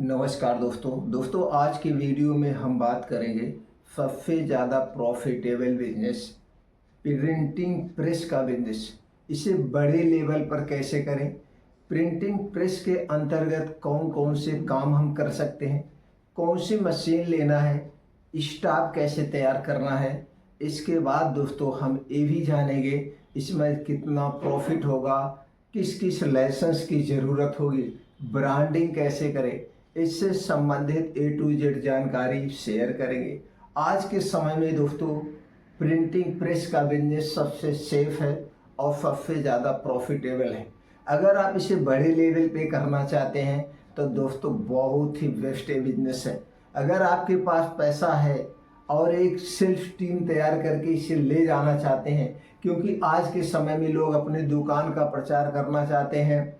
नमस्कार दोस्तों आज की वीडियो में हम बात करेंगे सबसे ज़्यादा प्रॉफिटेबल बिजनेस प्रिंटिंग प्रेस का बिजनेस। इसे बड़े लेवल पर कैसे करें, प्रिंटिंग प्रेस के अंतर्गत कौन कौन से काम हम कर सकते हैं, कौन सी मशीन लेना है, स्टाफ कैसे तैयार करना है। इसके बाद दोस्तों हम ये भी जानेंगे इसमें कितना प्रॉफिट होगा, किस किस लाइसेंस की ज़रूरत होगी, ब्रांडिंग कैसे करें। इससे संबंधित A to Z जानकारी शेयर करेंगे। आज के समय में दोस्तों प्रिंटिंग प्रेस का बिजनेस सबसे सेफ है और सबसे ज़्यादा प्रॉफिटेबल है। अगर आप इसे बड़े लेवल पे करना चाहते हैं तो दोस्तों बहुत ही बेस्ट बिजनेस है। अगर आपके पास पैसा है और एक सेल्फ टीम तैयार करके इसे ले जाना चाहते हैं, क्योंकि आज के समय में लोग अपने दुकान का प्रचार करना चाहते हैं,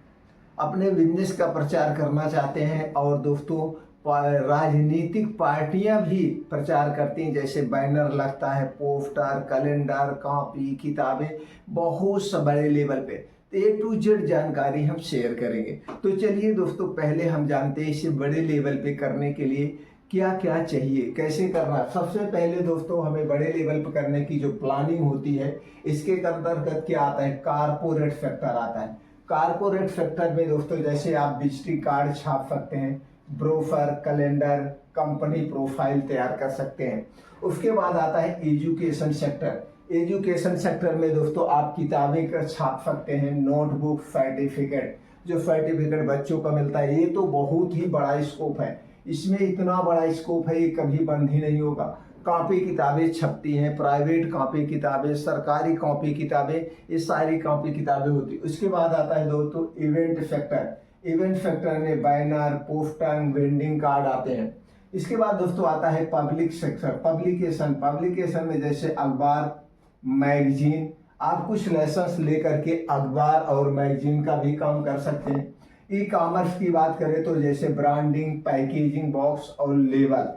अपने बिजनेस का प्रचार करना चाहते हैं और दोस्तों राजनीतिक पार्टियां भी प्रचार करती हैं, जैसे बैनर लगता है, पोस्टर, कैलेंडर, कॉपी, किताबें, बहुत से बड़े लेवल पे। तो A to Z जानकारी हम शेयर करेंगे। तो चलिए दोस्तों पहले हम जानते हैं इसे बड़े लेवल पे करने के लिए क्या क्या चाहिए, कैसे करना। सबसे पहले दोस्तों हमें बड़े लेवल पर करने की जो प्लानिंग होती है, इसके अंतर्गत क्या आता है, कारपोरेट सेक्टर आता है। कारपोरेट सेक्टर में दोस्तों जैसे आप विजिटिंग कार्ड छाप सकते हैं, ब्रोशर, कैलेंडर, कंपनी प्रोफाइल तैयार कर सकते हैं। उसके बाद आता है एजुकेशन सेक्टर। एजुकेशन सेक्टर में दोस्तों आप किताबें का छाप सकते हैं, नोटबुक, सर्टिफिकेट, जो सर्टिफिकेट बच्चों का मिलता है। ये तो बहुत ही बड़ा स्कोप है, इसमें इतना बड़ा स्कोप है ये कभी बंद ही नहीं होगा। कॉपी किताबें छपती हैं, प्राइवेट कॉपी किताबें, सरकारी कॉपी किताबें, ये सारी कॉपी किताबें होती है। उसके बाद आता है दोस्तों इवेंट सेक्टर। इवेंट सेक्टर में बैनर, पोस्टर, वेंडिंग कार्ड आते हैं। इसके बाद दोस्तों आता है पब्लिक सेक्टर, पब्लिकेशन। पब्लिकेशन में जैसे अखबार, मैगजीन, आप कुछ लाइसेंस लेकर के अखबार और मैगजीन का भी काम कर सकते हैं। ई कॉमर्स की बात करें तो जैसे ब्रांडिंग, पैकेजिंग, बॉक्स और लेबल,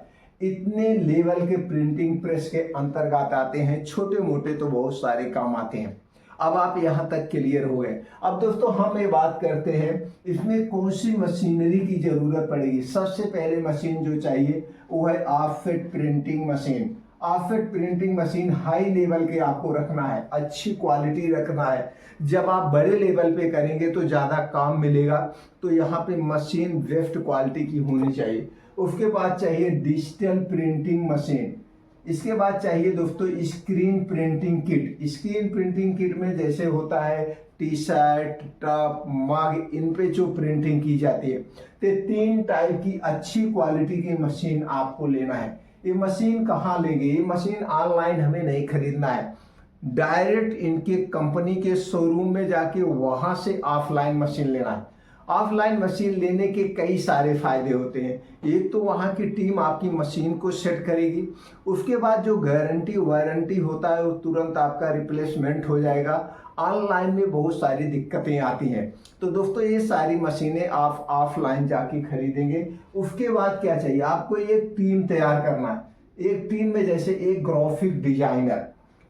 इतने लेवल के प्रिंटिंग प्रेस के अंतर्गत आते हैं। छोटे मोटे तो बहुत सारे काम आते हैं। अब आप यहाँ तक क्लियर हो गए। अब दोस्तों हम ये बात करते हैं इसमें कौन सी मशीनरी की जरूरत पड़ेगी। सबसे पहले मशीन जो चाहिए वो है offset printing machine. Offset printing machine high level के आपको रखना है, अच्छी क्वालिटी रखना है। जब आप बड़े लेवल पे करेंगे तो ज़्यादा काम मिलेगा, तो यहाँ पे मशीन बेस्ट क्वालिटी की होनी चाहिए। उसके बाद चाहिए डिजिटल प्रिंटिंग मशीन। इसके बाद चाहिए दोस्तों screen printing kit. Screen printing kit में जैसे होता है टी शर्ट, टॉप, मग, इन पे जो प्रिंटिंग की जाती है। तो 3 टाइप की अच्छी क्वालिटी की मशीन आपको लेना है। ये मशीन कहाँ लेंगे, ये मशीन ऑनलाइन हमें नहीं खरीदना है, डायरेक्ट इनके कंपनी के शोरूम में जाके वहां से ऑफलाइन मशीन लेना है। ऑफलाइन मशीन लेने के कई सारे फायदे होते हैं। एक तो वहाँ की टीम आपकी मशीन को सेट करेगी, उसके बाद जो गारंटी वारंटी होता है वो तुरंत आपका रिप्लेसमेंट हो जाएगा। ऑनलाइन में बहुत सारी दिक्कतें आती हैं, तो दोस्तों ये सारी मशीनें आप ऑफलाइन जाके खरीदेंगे। उसके बाद क्या चाहिए, आपको एक टीम तैयार करना है। एक टीम में जैसे एक ग्राफिक डिजाइनर,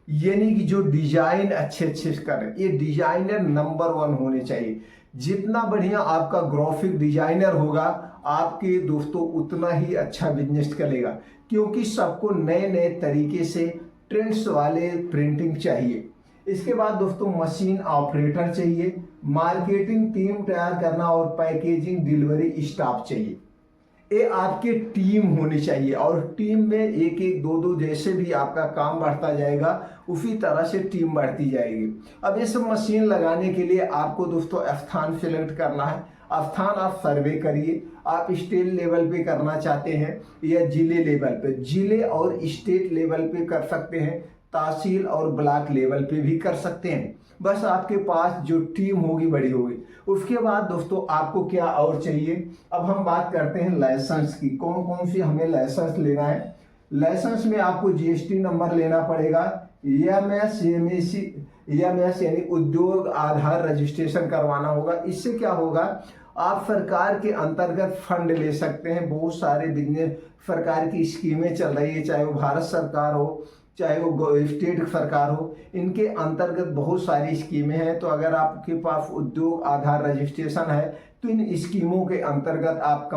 यानी कि जो डिजाइन अच्छे अच्छे करें, ये डिजाइनर नंबर 1 होने चाहिए। जितना बढ़िया आपका ग्राफिक डिजाइनर होगा आपके दोस्तों उतना ही अच्छा बिजनेस चलेगा, क्योंकि सबको नए नए तरीके से ट्रेंड्स वाले प्रिंटिंग चाहिए। इसके बाद दोस्तों मशीन ऑपरेटर चाहिए, मार्केटिंग टीम तैयार करना और पैकेजिंग डिलीवरी स्टाफ चाहिए। ये आपकी टीम होनी चाहिए और टीम में एक एक दो दो जैसे भी आपका काम बढ़ता जाएगा उसी तरह से टीम बढ़ती जाएगी। अब ये सब मशीन लगाने के लिए आपको दोस्तों स्थान सिलेक्ट करना है। स्थान आप सर्वे करिए, आप स्टेट लेवल पे करना चाहते हैं या जिले लेवल पे, जिले और स्टेट लेवल पे कर सकते हैं, तहसील और ब्लॉक लेवल पे भी कर सकते हैं। बस आपके पास जो टीम होगी बड़ी होगी। उसके बाद दोस्तों आपको क्या और चाहिए, अब हम बात करते हैं लाइसेंस की। कौन कौन सी हमें लाइसेंस लेना है। लाइसेंस में आपको GST नंबर लेना पड़ेगा, EMS यानी उद्योग आधार रजिस्ट्रेशन करवाना होगा। इससे क्या होगा, आप सरकार के अंतर्गत फंड ले सकते हैं। बहुत सारे बिजनेस सरकार की स्कीमें चल रही है, चाहे वो भारत सरकार हो चाहे वो स्टेट सरकार हो, इनके अंतर्गत बहुत सारी स्कीमें हैं। तो अगर आपके पास उद्योग आधार रजिस्ट्रेशन है तो इन स्कीमों के अंतर्गत आप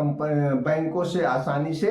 बैंकों से आसानी से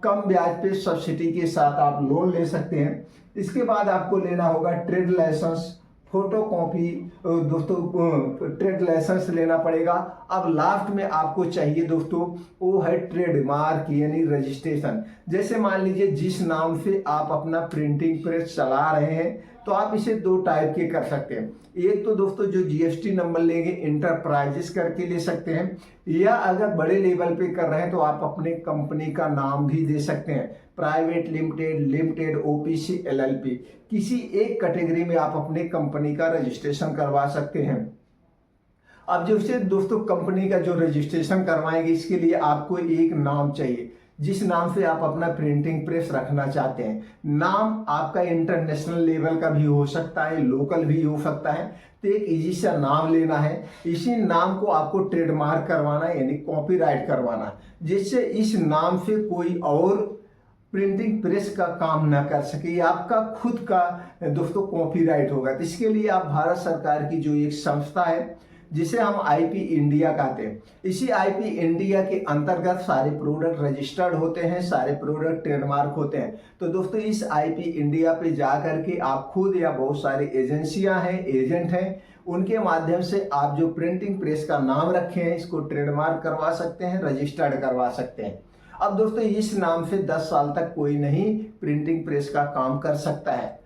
कम ब्याज पे सब्सिडी के साथ आप लोन ले सकते हैं। इसके बाद आपको लेना होगा ट्रेड लाइसेंस, फोटो कॉपी, दोस्तों ट्रेड लाइसेंस लेना पड़ेगा। अब लास्ट में आपको चाहिए दोस्तों वो है ट्रेडमार्क यानी रजिस्ट्रेशन। जैसे मान लीजिए जिस नाम से आप अपना प्रिंटिंग प्रेस चला रहे हैं तो आप इसे दो टाइप के कर सकते हैं। एक तो दोस्तों जो जीएसटी नंबर लेंगे इंटरप्राइजेस करके ले सकते हैं, या अगर बड़े लेवल पे कर रहे हैं तो आप अपने कंपनी का नाम भी दे सकते हैं, private limited, limited, OPC, LLP, किसी एक कैटेगरी में आप अपने कंपनी का रजिस्ट्रेशन करवा सकते हैं। अब जैसे दोस्तों कंपनी का जो रजिस्ट्रेशन करवाएंगे इसके लिए आपको एक नाम चाहिए जिस नाम से आप अपना प्रिंटिंग प्रेस रखना चाहते हैं। नाम आपका इंटरनेशनल लेवल का भी हो सकता है, लोकल भी हो सकता है। तो एक इजी सा नाम लेना है, इसी नाम को आपको ट्रेडमार्क करवाना है यानी कॉपीराइट करवाना है, जिससे इस नाम से कोई और प्रिंटिंग प्रेस का काम ना कर सके। ये आपका खुद का दोस्तों कॉपीराइट होगा। तो इसके लिए आप भारत सरकार की जो एक संस्था है जिसे हम आईपी इंडिया कहते हैं, इसी आईपी इंडिया के अंतर्गत सारे प्रोडक्ट रजिस्टर्ड होते हैं, सारे प्रोडक्ट ट्रेडमार्क होते हैं। तो दोस्तों इस आईपी इंडिया पे जा करके आप खुद या बहुत सारी एजेंसियां हैं, एजेंट हैं, उनके माध्यम से आप जो प्रिंटिंग प्रेस का नाम रखे हैं इसको ट्रेडमार्क करवा सकते हैं, रजिस्टर्ड करवा सकते हैं। अब दोस्तों इस नाम से 10 साल तक कोई नहीं प्रिंटिंग प्रेस का काम कर सकता है।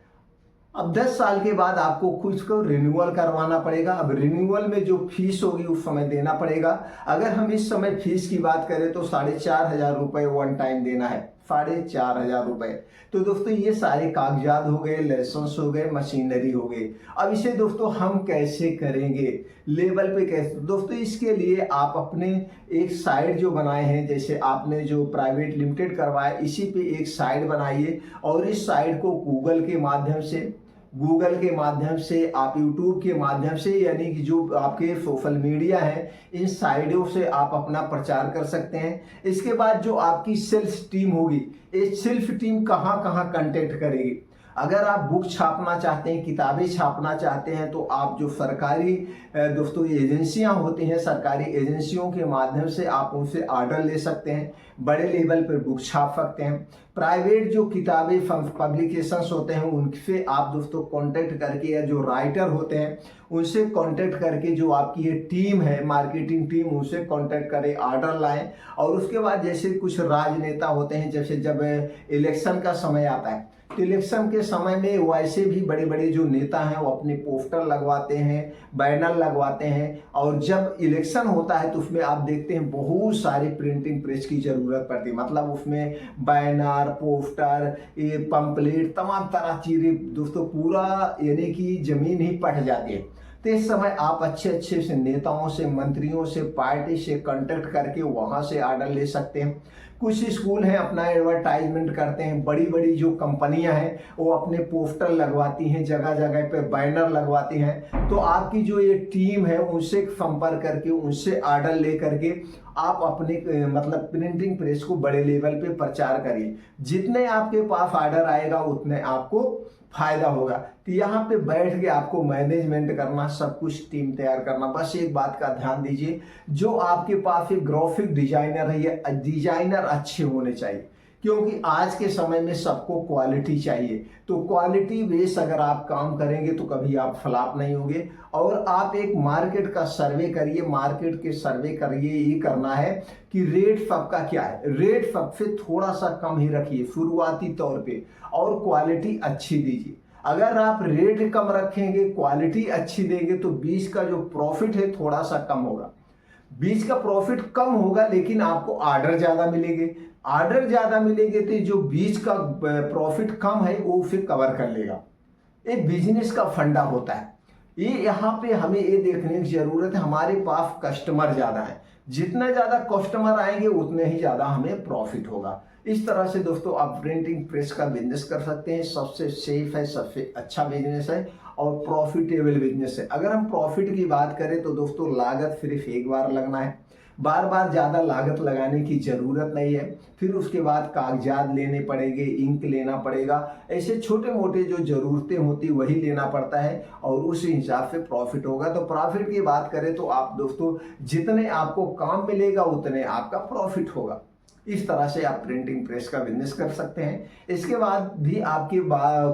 अब 10 साल के बाद आपको खुद को रिन्यूअल करवाना पड़ेगा। अब रिन्यूअल में जो फीस होगी उस समय देना पड़ेगा। अगर हम इस समय फीस की बात करें तो 4,500 रुपये वन टाइम देना है, 4,500 रुपये। तो दोस्तों ये सारे कागजात हो गए, लाइसेंस हो गए, मशीनरी हो गई। अब इसे दोस्तों हम कैसे करेंगे, लेवल पे कैसे? दोस्तों इसके लिए आप अपने एक साइट जो बनाए हैं, जैसे आपने जो प्राइवेट लिमिटेड करवाया इसी पे एक साइट बनाइए और इस साइट को गूगल के माध्यम से आप यूट्यूब के माध्यम से यानी कि जो आपके सोशल मीडिया है इन साइटों से आप अपना प्रचार कर सकते हैं। इसके बाद जो आपकी सेल्स टीम होगी, ये सेल्फ टीम कहाँ कहाँ कांटेक्ट करेगी। अगर आप बुक छापना चाहते हैं, किताबें छापना चाहते हैं तो आप जो सरकारी दोस्तों एजेंसियां होती हैं, सरकारी एजेंसियों के माध्यम से आप उनसे ऑर्डर ले सकते हैं, बड़े लेवल पर बुक छाप सकते हैं। प्राइवेट जो किताबें पब्लिकेशंस होते हैं उनसे आप दोस्तों कांटेक्ट करके, या जो राइटर होते हैं उनसे कांटेक्ट करके, जो आपकी ये टीम है मार्केटिंग टीम, उनसे कांटेक्ट करें, ऑर्डर लाएं। और उसके बाद जैसे कुछ राजनेता होते हैं, जैसे जब इलेक्शन का समय आता है तो इलेक्शन के समय में वैसे भी बड़े बड़े जो नेता हैं वो अपने पोस्टर लगवाते हैं, बैनर लगवाते हैं, और जब इलेक्शन होता है तो उसमें आप देखते हैं बहुत सारी प्रिंटिंग प्रेस की जरूरत पड़ती है। मतलब उसमें बैनर, पोस्टर, ये पंपलेट, तमाम तरह चीजें दोस्तों पूरा यानी कि जमीन ही पट जाती है। तो इस समय आप अच्छे से नेताओं से, मंत्रियों से, पार्टी से कांटेक्ट करके वहां से ऑर्डर ले सकते हैं। कुछ स्कूल हैं अपना एडवर्टाइजमेंट करते हैं, बड़ी बड़ी जो कंपनियां हैं वो अपने पोस्टर लगवाती हैं, जगह जगह पे बैनर लगवाती हैं। तो आपकी जो ये टीम है उनसे संपर्क करके, उनसे ऑर्डर ले करके आप अपने मतलब प्रिंटिंग प्रेस को बड़े लेवल पे प्रचार करिए। जितने आपके पास ऑर्डर आएगा उतने आपको फायदा होगा। तो यहाँ पे बैठ के आपको मैनेजमेंट करना, सब कुछ टीम तैयार करना। बस एक बात का ध्यान दीजिए, जो आपके पास एक ग्राफिक डिजाइनर है, ये डिजाइनर अच्छे होने चाहिए, क्योंकि आज के समय में सबको क्वालिटी चाहिए। तो क्वालिटी बेस अगर आप काम करेंगे तो कभी आप फ्लॉप नहीं होंगे। और आप एक मार्केट का सर्वे करिए, मार्केट के सर्वे करिए। ये करना है कि रेट सबका क्या है, रेट सबसे थोड़ा सा कम ही रखिए शुरुआती तौर पे, और क्वालिटी अच्छी दीजिए। अगर आप रेट कम रखेंगे, क्वालिटी अच्छी देंगे, तो बीज का जो प्रॉफिट है थोड़ा सा कम होगा। बीज का प्रॉफिट कम होगा लेकिन आपको ऑर्डर ज्यादा मिलेंगे। ऑर्डर ज्यादा मिलेंगे तो जो बीज का प्रॉफिट कम है वो फिर कवर कर लेगा। ये बिजनेस का फंडा होता है। ये यहाँ पे हमें ये देखने की जरूरत है, हमारे पास कस्टमर ज्यादा है, जितना ज्यादा कस्टमर आएंगे उतने ही ज्यादा हमें प्रॉफिट होगा। इस तरह से दोस्तों आप प्रिंटिंग प्रेस का बिजनेस कर सकते हैं। सबसे सेफ है, सबसे अच्छा बिजनेस है और प्रॉफिटेबल बिजनेस है। अगर हम प्रॉफिट की बात करें तो दोस्तों लागत सिर्फ एक बार लगना है, बार बार ज़्यादा लागत लगाने की ज़रूरत नहीं है। फिर उसके बाद कागजात लेने पड़ेंगे, इंक लेना पड़ेगा, ऐसे छोटे मोटे जो ज़रूरतें होती वही लेना पड़ता है और उस हिसाब से प्रॉफिट होगा। तो प्रॉफिट की बात करें तो आप दोस्तों जितने आपको काम मिलेगा उतने आपका प्रॉफिट होगा। इस तरह से आप प्रिंटिंग प्रेस का बिजनेस कर सकते हैं। इसके बाद भी आपकी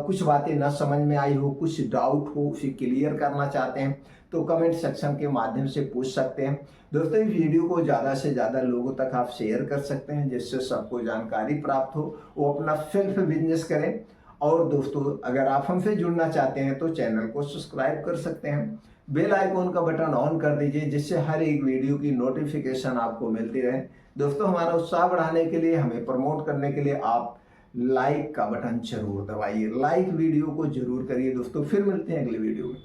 कुछ बातें न समझ में आई हो, कुछ डाउट हो, उसे क्लियर करना चाहते हैं तो कमेंट सेक्शन के माध्यम से पूछ सकते हैं। दोस्तों इस वीडियो को ज़्यादा से ज़्यादा लोगों तक आप शेयर कर सकते हैं जिससे सबको जानकारी प्राप्त हो, वो अपना सेल्फ बिजनेस करें। और दोस्तों अगर आप हमसे जुड़ना चाहते हैं तो चैनल को सब्सक्राइब कर सकते हैं, बेल आइकॉन का बटन ऑन कर दीजिए जिससे हर एक वीडियो की नोटिफिकेशन आपको मिलती रहे। दोस्तों हमारा उत्साह बढ़ाने के लिए, हमें प्रमोट करने के लिए आप लाइक का बटन जरूर दबाइए, लाइक वीडियो को जरूर करिए। दोस्तों फिर मिलते हैं अगले वीडियो में।